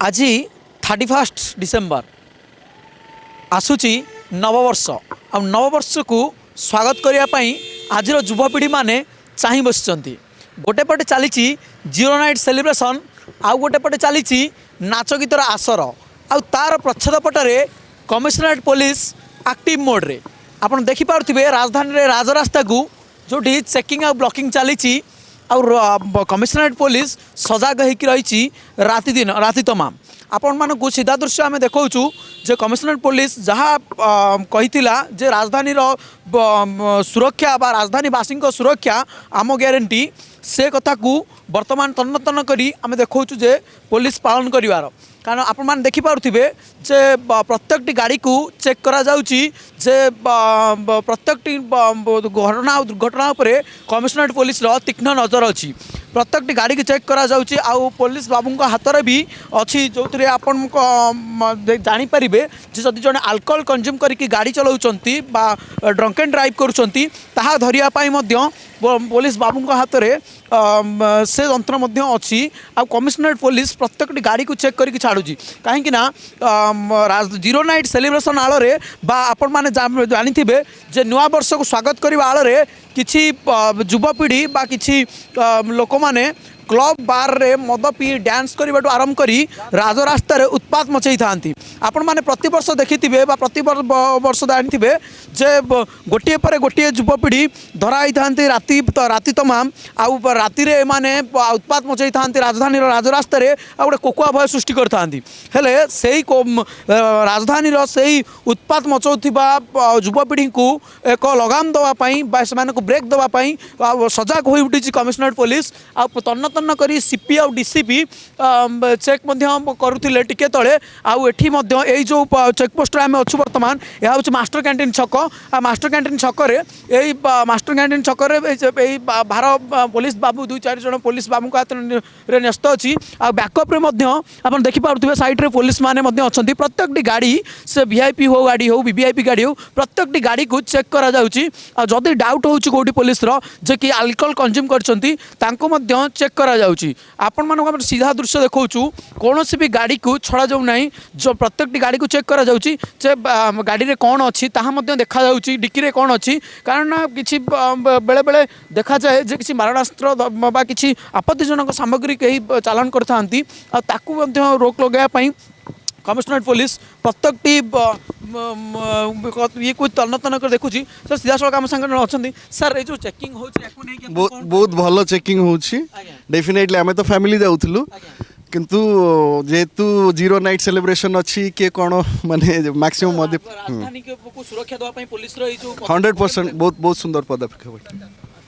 आज 31 डिसेम्बर आसूची नववर्ष आ नववर्ष को स्वागत करने आज युवपीढ़ी मैंने चाह बस गोटे पटे चली जीरो नाइट सेलिब्रेशन आउ गोटे पटे चली नाच गीतर आसर आ तार प्रच्छद पटरे कमिशनरेट पुलिस एक्टिव मोड रे आप देखिपे राजधानी रे राजरास्ता को जो चेकिंग आ ब्लॉकिंग चली कमिशनरेट पुलिस सजग होकर रही राति तमाम आपण मानक सीधा दृश्य आम देखा जे कमिशनरेट पुलिस जहाँ कही जे राजधानी सुरक्षा बा राजधानीवासी सुरक्षा आम ग्यारंटी से कथा को वर्तमान तन्न तन्न करी आम देखा जे पुलिस पालन करिवार कारण आपण मैंने देखिपे जे प्रत्येक गाड़ी को चेक करा जाउची जे प्रत्येक घटना दुर्घटना उपरे कमिशनरेट पुलिस तीक्ष्ण नजर अच्छी प्रत्येक गाड़ी की चेक करा जाउची आउ पुलिस बाबू हाथ भी अच्छी जो थे आपण जानीपर जदि जड़े आल्कोहल कंज्यूम करके गाड़ी चलाउछंती बा ड्रंक एंड ड्राइव करुछंती ताहा धरिया पाई मध्य पुलिस बाबू हाथ में से यंत्र अच्छी आ कमिशनरेट पुलिस प्रत्येक गाड़ी को चेक करके छाड़ुची कहीं जीरो नाइट सेलिब्रेशन आଳରେ बा आपण माने जानिथिबे जे नुआ वर्ष को स्वागत करबा आଳରେ किछि युवपीढ़ी बा किछि लोक माने क्लब बार रे मद पी डांस करने आरंभ करी राजरास्तार उत्पात मचाई था आपण मैंने प्रति वर्ष देखिथिबे बा प्रति वर्ष जानिथिबे जे गोटे पर गोटे युवपीढ़ी धराई था राति तमाम आउ राति रे माने उत्पात मचाई था राजधानी राजरास्तार आ गोटे कोकुआ भय सृष्टि करता हेले से राजधानी से उत्पात मचाउथिबा युवपीढ़ी को एक लगाम दवापाई बा से ब्रेक दवापाई सजग हो उठी कमिशनरेट पुलिस आ तन्न तन्न करी सीपी आ डीसीपी चेक करुले टिके तले आउ एठी मध्य एई जो चेकपोस्ट आम अच्छु बर्तमान यह हूँ मास्टर कैंटीन छक आ मास्टर कैंटीन छकरे यही मास्टर कैंटीन छकरे भार पुलिस बाबू दुई चार जन पुलिस बाबू हाथ में न्यस्त अच्छी आ बैकअप आप देखिपे साइड्रे पुलिस मैंने अच्छा प्रत्येक गाड़ी से वीआईपी हो गाड़ी हो वीवीआईपी गाड़ी हो प्रत्येक गाड़ी को चेक करा जदि डाउट हो कौटी पुलिस जे कि अल्कोहल कंज्यूम करछंती चेक करा जाउची आपण मानक सीधा दृश्य देखा कौन भी गाड़ी को छड़ा जाऊ ना जो प्रत्येक गाड़ी को चेक करा जाउची जे गाड़ी रे कौन अच्छी ताहा देखा जाउची डिक्की रे कौन अच्छी कारण किसी बेले बेले देखा जाए जे किसी मारणास्त्र बा किसी आपत्तिजनक सामग्री कहीं चालान करता रोक लगाई कमिशनरेट पुलिस प्रत्येक ये कुछ तन्न तन्न कर देखुची सर सीधा सड़क आम संग अच्छा सर ये जो चेकिंग बहुत भल चेकिंग होची डेफिनेटली आमे तो फैमिली जाउथलु किंतु जेतु जीरो नाइट सेलिब्रेशन अच्छी के कौन माने मैक्सिमम राजधानी को सुरक्षा दवा पई पुलिस रो 100% बहुत बहुत सुंदर पदक्षेप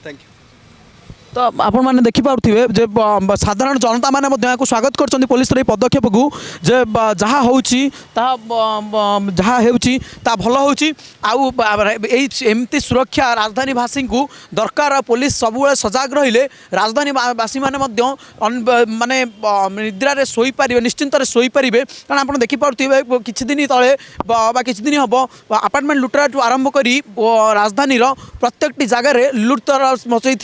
थैंक यू तो आपण मैंने देखिपे जे साधारण जनता मैंने स्वागत कर पुलिस पदक्षेप को जे जहाँ होता भल होमती सुरक्षा राजधानीवासी को दरकार पुलिस सब सजग रहिले राजधानीवासी माने निद्रा शोपारे निश्चिंत शोपारे कारण आप देखिपे किसी दिन तले किसी दिन हम अपार्टमेंट लुटरा आरंभ कर राजधानी प्रत्येक जगार लुट मचाई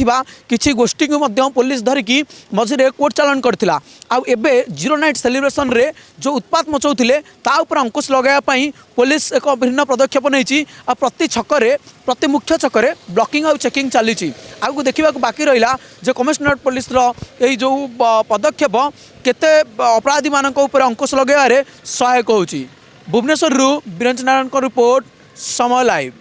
किसी गोष्ठी को पुलिस धरिकी मझे कोर्ट चालान करथिला आउ एबे जीरो नाइट सेलिब्रेशन रे जो उत्पात मचाउथिले ता ऊपर अंकुश लगाई पुलिस एक भिन्न पदक्षेप नहीं प्रति छकरे प्रति मुख्य छकरे ब्लॉकिंग आउ चेकिंग चली आगु देखा बाकी रहा जो कमिशनरेट पुलिस यही जो पदक्षेप केते अपराधी मानक ऊपर अंकुश लगाइबारे सहायक होउची। भुवनेश्वर वीरेंद्र नारायण रिपोर्ट समय लाइव।